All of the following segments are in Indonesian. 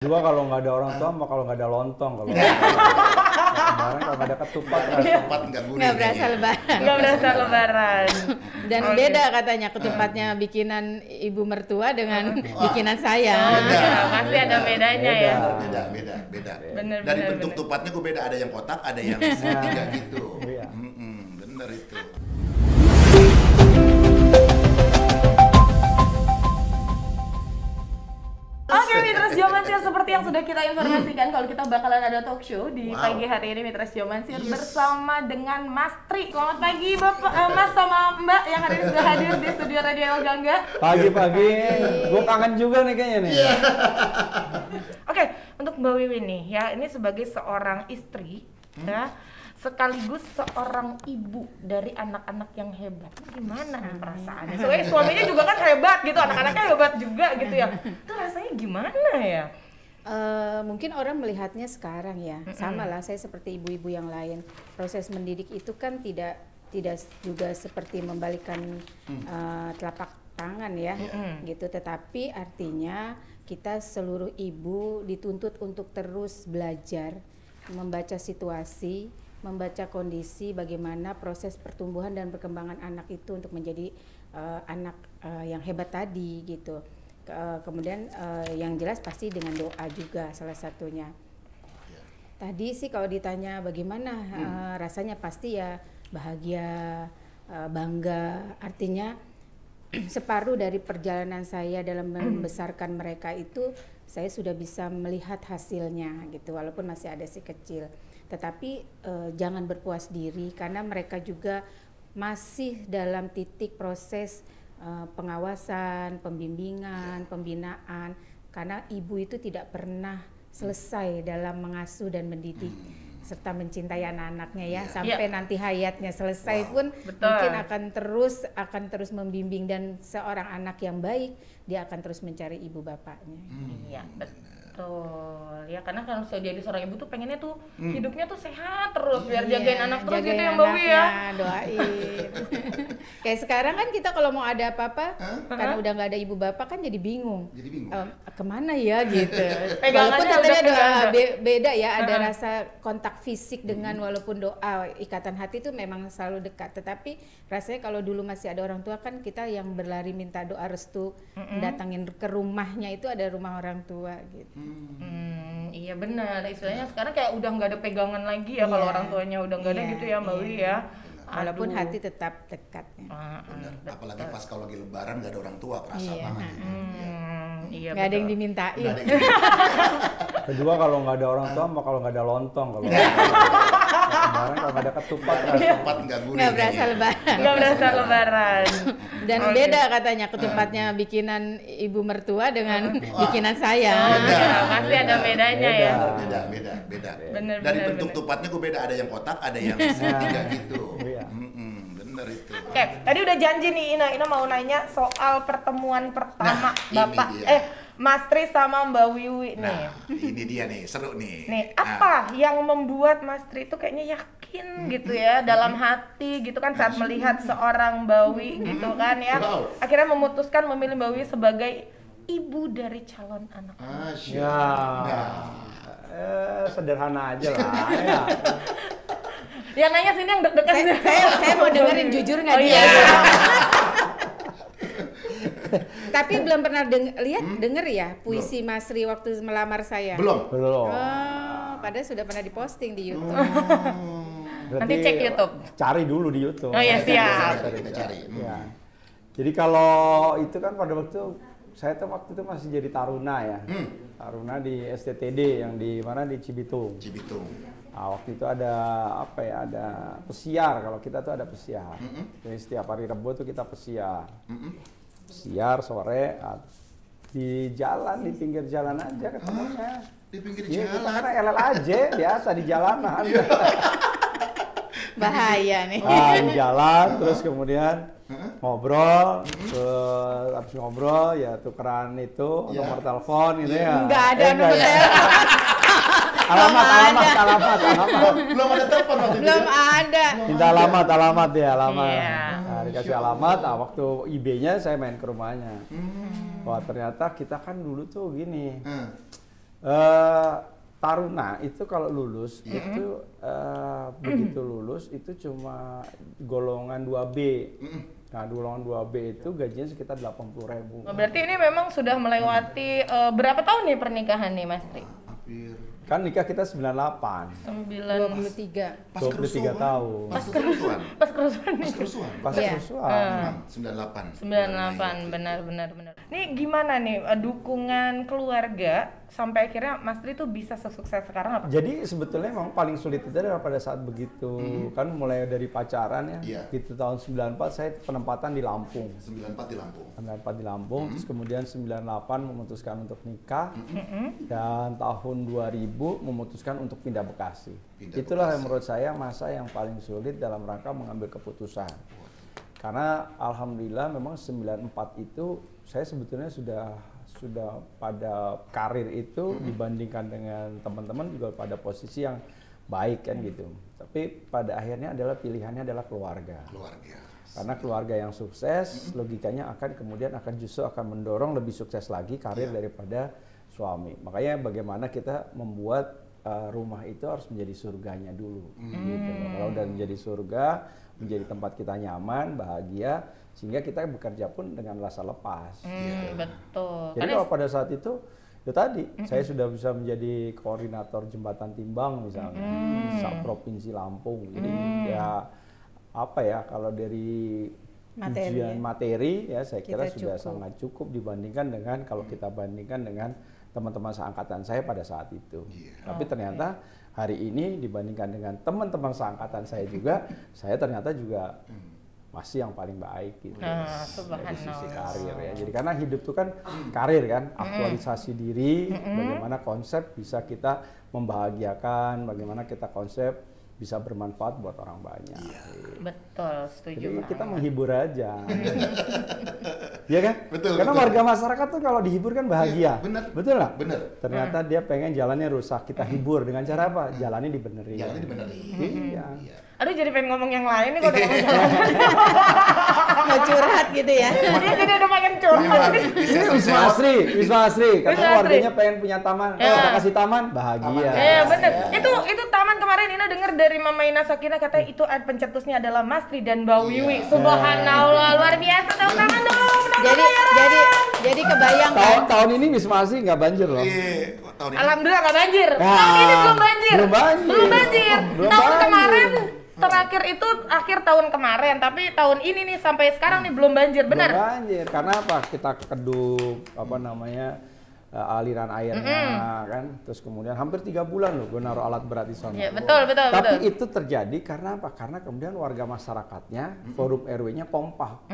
Dua kalau nggak ada orang tua, sama kalau nggak ada lontong. Kalau kemarin kalau nggak ada ketupat, nggak gurih. Nggak berasa lebaran. Nggak berasa lebaran. Dan beda katanya ketupatnya bikinan ibu mertua dengan bikinan saya. Pasti ada bedanya ya. Beda. Bener, Dari bener, bentuk bener. tupatnya gue beda, ada yang kotak, ada yang segitiga gitu. Iya. Bener itu. Oke, Mitras Jomansir, seperti yang sudah kita informasikan kalau kita bakalan ada talk show di pagi hari ini Mitras Jomansir bersama dengan Mas Tri. Selamat pagi Bapak, Mas sama Mbak yang hari ini sudah hadir di studio Radio El Gangga. Pagi-pagi, gue kangen juga nih kayaknya nih. Oke, untuk Mbak Wiwi nih ya, ini sebagai seorang istri ya, sekaligus seorang ibu dari anak-anak yang hebat. Gimana nih perasaannya? Soalnya suaminya juga kan hebat gitu, anak-anaknya hebat juga gitu ya. Itu rasanya gimana ya? Mungkin orang melihatnya sekarang ya, sama lah saya seperti ibu-ibu yang lain. Proses mendidik itu kan tidak juga seperti membalikkan telapak tangan ya, gitu. Tetapi artinya kita seluruh ibu dituntut untuk terus belajar, membaca situasi, membaca kondisi bagaimana proses pertumbuhan dan perkembangan anak itu untuk menjadi anak yang hebat tadi gitu. Kemudian yang jelas pasti dengan doa juga salah satunya. Tadi sih kalau ditanya bagaimana rasanya, pasti ya bahagia, bangga. Artinya separuh dari perjalanan saya dalam membesarkan mereka itu saya sudah bisa melihat hasilnya gitu, walaupun masih ada si kecil. Tetapi jangan berpuas diri karena mereka juga masih dalam titik proses pengawasan, pembimbingan, pembinaan, karena ibu itu tidak pernah selesai dalam mengasuh dan mendidik serta mencintai anak-anaknya ya, sampai nanti hayatnya selesai pun mungkin akan terus membimbing, dan seorang anak yang baik dia akan terus mencari ibu bapaknya. Iya, betul. Ya karena kalau saya jadi seorang ibu tuh pengennya tuh hidupnya tuh sehat terus, biar jagain anak terus gitu ya Mbak Wi ya. Doain. Kayak sekarang kan kita kalau mau ada apa-apa, karena udah nggak ada ibu bapak kan jadi bingung. Kemana ya gitu. Walaupun katanya doa beda ya, ada rasa kontak fisik dengan walaupun doa, ikatan hati itu memang selalu dekat. Tetapi rasanya kalau dulu masih ada orang tua kan kita yang berlari minta doa restu, datangin ke rumahnya itu ada rumah orang tua gitu. Iya benar, istilahnya sekarang kayak udah nggak ada pegangan lagi ya kalau orang tuanya udah nggak ada gitu ya Mbak Wi ya. Walaupun hati tetap dekat. Bener. Apalagi pas kalau lagi lebaran nggak ada orang tua, kerasa banget. Iya, nggak ada yang dimintain. Kedua kalau nggak ada orang tua, sama kalau nggak ada lontong. Kalau kemarin kalau nggak ada ketupat, Nggak gurih. Nggak berasa lebaran. Nggak berasa lebaran. Dan beda katanya ketupatnya bikinan ibu mertua dengan bikinan saya. Pasti ada bedanya ya. Beda. Bener, Dari bener, bentuk bener. tupatnya gue beda, ada yang kotak, ada yang segitiga gitu. Iya. Bener itu. Oke, tadi udah janji nih Ina mau nanya soal pertemuan pertama Nah, ini Bapak dia. Mas Tri sama Mbak Wiwi nih. Nah, ini dia nih, seru nih. Nih, apa yang membuat Mas Tri itu kayaknya yakin gitu ya dalam hati gitu kan saat melihat seorang Mbak Wi gitu kan ya. Wow. Akhirnya memutuskan memilih Mbak Wi sebagai ibu dari calon anak. ya sederhana aja lah. Ya. Ya nanya sini yang deg-degan. Saya mau dengerin jujur nggak dia? Iya. Tapi belum pernah denger ya puisi Mas Ri waktu melamar saya. Belum. Belum. Padahal sudah pernah diposting di YouTube. Nanti cek YouTube. Cari dulu di YouTube. Oh iya, siap. Kita cari. Ya. Jadi kalau itu kan pada waktu saya tuh waktu itu masih jadi taruna ya. Taruna di STTD yang di mana di Cibitung. Nah, waktu itu ada apa ya, ada pesiar, kalau kita tuh ada pesiar. Jadi setiap hari Rebo tuh kita pesiar. Pesiar sore di jalan, di pinggir jalan aja ketemunya. Di pinggir Iya, kita jalan. karena LL aja biasa di jalanan. Bahaya nih. Di jalan terus kemudian ngobrol, habis ngobrol ya tukeran itu nomor telepon gitu ya. Nggak ada nomor ya. telepon. Alamat. Belum ada telepon waktu itu. Belum ada. Minta alamat ya, alamat. Iya. Nah, dikasih alamat, waktu IB-nya saya main ke rumahnya. Wah ternyata kita kan dulu tuh gini, Taruna itu kalau lulus itu begitu lulus itu cuma golongan 2B. Nah, golongan 2B itu gajinya sekitar 80.000. Berarti ini memang sudah melewati berapa tahun nih pernikahan nih Mas Tri? Hampir. Kan nikah kita 98. 23. Pas 23 tahun. Pas kerusuhan. Pas kerusuhan nih. Pas kerusuhan. Pas Iya. kerusuhan. 98. 98, benar. Nih gimana nih dukungan keluarga sampai akhirnya Mas Tri tuh bisa sesukses sekarang apa? Jadi sebetulnya memang paling sulit itu adalah pada saat begitu kan mulai dari pacaran ya. Iya. Gitu tahun 94 saya penempatan di Lampung. 94 di Lampung. 94 di Lampung, terus kemudian 98 memutuskan untuk nikah, dan tahun 2000 memutuskan untuk pindah Bekasi. Itulah yang menurut saya masa yang paling sulit dalam rangka mengambil keputusan. Karena alhamdulillah memang 94 itu saya sebetulnya sudah pada karir itu dibandingkan dengan teman-teman juga pada posisi yang baik kan gitu. Tapi pada akhirnya adalah pilihannya adalah keluarga. Karena keluarga yang sukses, logikanya kemudian justru akan mendorong lebih sukses lagi karir daripada suami. Makanya bagaimana kita membuat rumah itu harus menjadi surganya dulu. Gitu. Kalau udah menjadi surga, menjadi tempat kita nyaman, bahagia, sehingga kita bekerja pun dengan rasa lepas. Gitu. Betul. Jadi kalau pada saat itu, ya tadi saya sudah bisa menjadi koordinator jembatan timbang misalnya, Provinsi Lampung. Jadi ya apa ya kalau dari ujian materi ya saya kira sudah sangat cukup dibandingkan dengan kalau kita bandingkan dengan teman-teman seangkatan saya pada saat itu. Tapi ternyata hari ini dibandingkan dengan teman-teman seangkatan saya juga, saya ternyata juga masih yang paling baik gitu. Dari sisi karir ya. Jadi karena hidup itu kan karir kan, aktualisasi diri, bagaimana konsep bisa kita membahagiakan, bagaimana kita konsep bisa bermanfaat buat orang banyak. Betul, setuju. Jadi kita menghibur aja. Iya kan? Betul. Karena warga masyarakat tuh kalau dihibur kan bahagia. Bener. Betul lah? Bener. Ternyata dia pengen jalannya rusak, kita hibur dengan cara apa? Jalannya dibenerin. Iya. Aduh jadi pengen ngomong yang lain nih kalau udah ngomong jalan. Mau curhat gitu ya. Dia jadi udah makin curhat. Wisma Asri. Katanya warganya pengen punya taman. Kita kasih taman, bahagia. Iya bener. Itu taman kemarin Ina dengar dari Mama Ina Sakina katanya itu pencetusnya adalah Mas Tri dan Mbak Wiwi. Subhanallah, luar biasa. Tepuk tangan dong. Jadi kebayang kan? Tahun ini Wisma Asri nggak banjir loh. Alhamdulillah nggak banjir. Tahun ini belum banjir. Tahun kemarin terakhir itu akhir tahun kemarin, tapi tahun ini nih sampai sekarang nih belum banjir, benar? Belum banjir, karena apa? Kita keduk aliran airnya kan, terus kemudian hampir 3 bulan loh gue naruh alat berat di sana. Ya, betul. Tapi itu terjadi karena apa? Karena kemudian warga masyarakatnya, forum RW-nya kompak,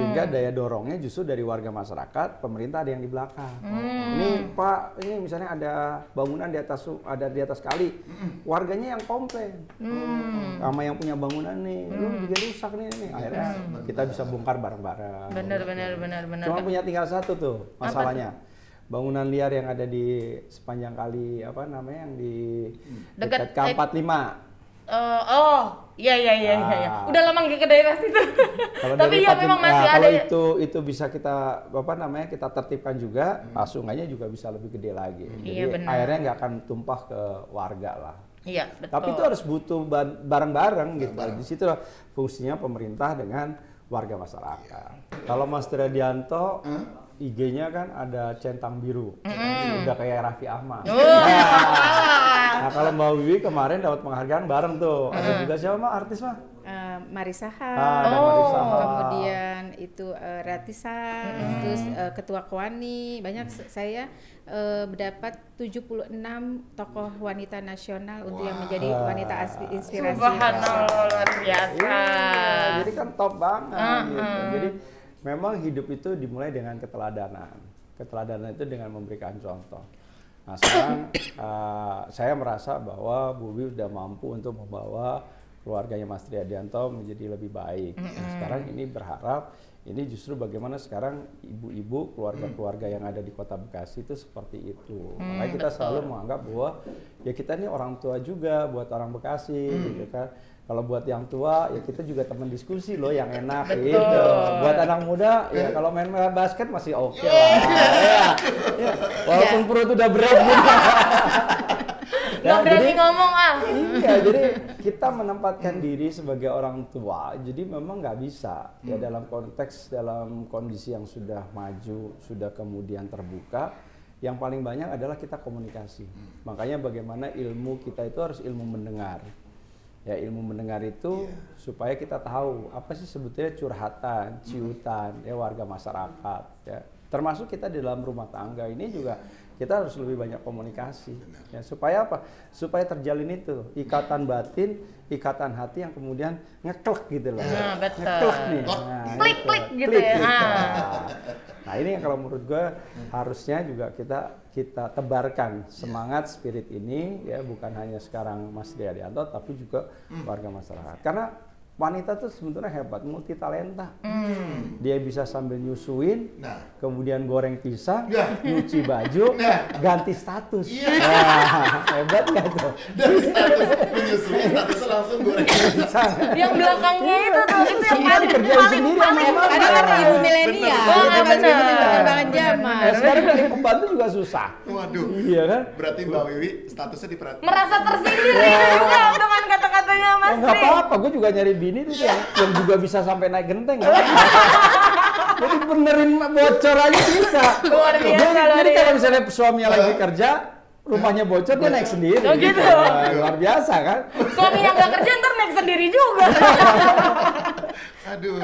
sehingga daya dorongnya justru dari warga masyarakat, pemerintah ada yang di belakang. Ini Pak, ini misalnya ada bangunan di atas kali, warganya yang komplain, sama yang punya bangunan nih, lu juga rusak nih. Akhirnya kita bisa bongkar bareng-bareng. Bener. Cuma punya tinggal satu tuh masalahnya. Bangunan liar yang ada di sepanjang kali yang di dekat K45. Iya. Udah lama nggak ke daerah situ. Tapi ya memang masih ada. Kalau itu bisa kita kita tertibkan juga, sungainya juga bisa lebih gede lagi. Jadi airnya nggak akan tumpah ke warga lah. Iya, betul. Tapi itu harus butuh bareng-bareng gitu. Di situ fungsinya pemerintah dengan warga masyarakat. Kalau Mas Triadianto IG-nya kan ada centang biru, udah kayak Raffi Ahmad. Nah kalau Mbak Wiwi kemarin dapat penghargaan bareng tuh, ada juga siapa mah artis mah? Marisa. Ada Marisa. Kemudian itu Ratisa, terus Ketua Kwani, banyak saya mendapat 76 tokoh wanita nasional untuk yang menjadi wanita inspirasi. Subhanallah, luar biasa. Iya, jadi kan top banget gitu. Jadi memang hidup itu dimulai dengan keteladanan. Keteladanan itu dengan memberikan contoh. Nah sekarang saya merasa bahwa Bu Wiwi sudah mampu untuk membawa keluarganya Mas Triadianto menjadi lebih baik. Nah, sekarang ini berharap ini justru bagaimana sekarang ibu-ibu keluarga-keluarga yang ada di Kota Bekasi itu seperti itu. Makanya kita selalu menganggap bahwa ya kita ini orang tua juga buat orang Bekasi gitu kan. Kalau buat yang tua ya kita juga teman diskusi loh yang enak gitu. Buat anak muda ya kalau main basket masih oke lah. Ya. Walaupun perut udah berat gitu. Nggak berani ngomong Iya, jadi kita menempatkan diri sebagai orang tua. Jadi memang nggak bisa ya dalam kondisi yang sudah maju, sudah kemudian terbuka. Yang paling banyak adalah kita komunikasi. Makanya bagaimana ilmu kita itu harus ilmu mendengar. Ya ilmu mendengar itu supaya kita tahu apa sih sebetulnya curhatan, ciutan ya warga masyarakat ya. Termasuk kita di dalam rumah tangga ini juga kita harus lebih banyak komunikasi ya supaya apa? Supaya terjalin itu ikatan batin, ikatan hati yang kemudian ngeklek gitu loh. Nah, betul. Ngeklek nih. Klik gitu ya. Nah ini yang kalau menurut gue harusnya juga kita tebarkan semangat spirit ini ya bukan hanya sekarang Mas Tri Adianto tapi juga warga masyarakat. Karena wanita tuh sebetulnya hebat, multi talenta. Dia bisa sambil nyusuin, kemudian goreng pisang, nyuci baju, ganti status. Hebat nggak tuh? Dari status menyusuin statusnya langsung goreng pisang. Yang belakangnya itu tuh, itu yang Semua dikerjain sendiri sama mama. Ada kan ibu milenial, itu kan perkembangan zaman. Sekarang dari pembantu juga susah. Waduh. Iya kan? Berarti Mbak Wiwi statusnya diperhatiin. merasa tersindir juga dengan kata-katanya Mas Nggak Tri. apa-apa, gue juga nyari bini tuh yang juga bisa sampai naik genteng. Jadi benerin bocor aja bisa. Luar biasa, Jadi kalau misalnya suaminya lagi kerja, rumahnya bocor dia naik sendiri. Oh, gitu. Luar biasa kan? Suami yang nggak kerja ntar naik sendiri juga. Aduh.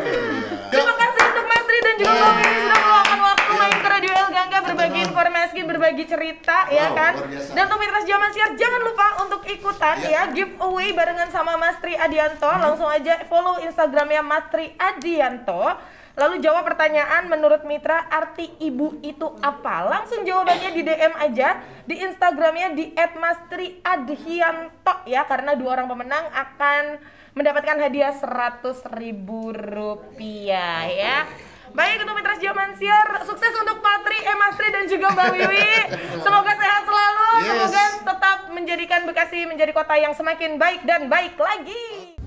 Terima kasih untuk Mas Tri dan juga Mbak Wiwi sudah meluangkan waktu main ke Radio El Gangga berbagi informasi, berbagi cerita ya kan. luar biasa. Dan untuk Mitra Zaman Siar jangan lupa untuk ikutan ya giveaway barengan sama Mas Tri Adianto. Langsung aja follow Instagramnya Mas Tri Adianto. Lalu jawab pertanyaan menurut Mitra arti ibu itu apa? Langsung jawabannya di DM aja di Instagramnya di @mastriadianto ya karena 2 orang pemenang akan mendapatkan hadiah Rp100.000 ya. Baik untuk Mitra Zaman Siar, sukses untuk Mas Tri dan juga Mbak Wiwi. Semoga sehat selalu, semoga tetap menjadikan Bekasi menjadi kota yang semakin baik dan baik lagi.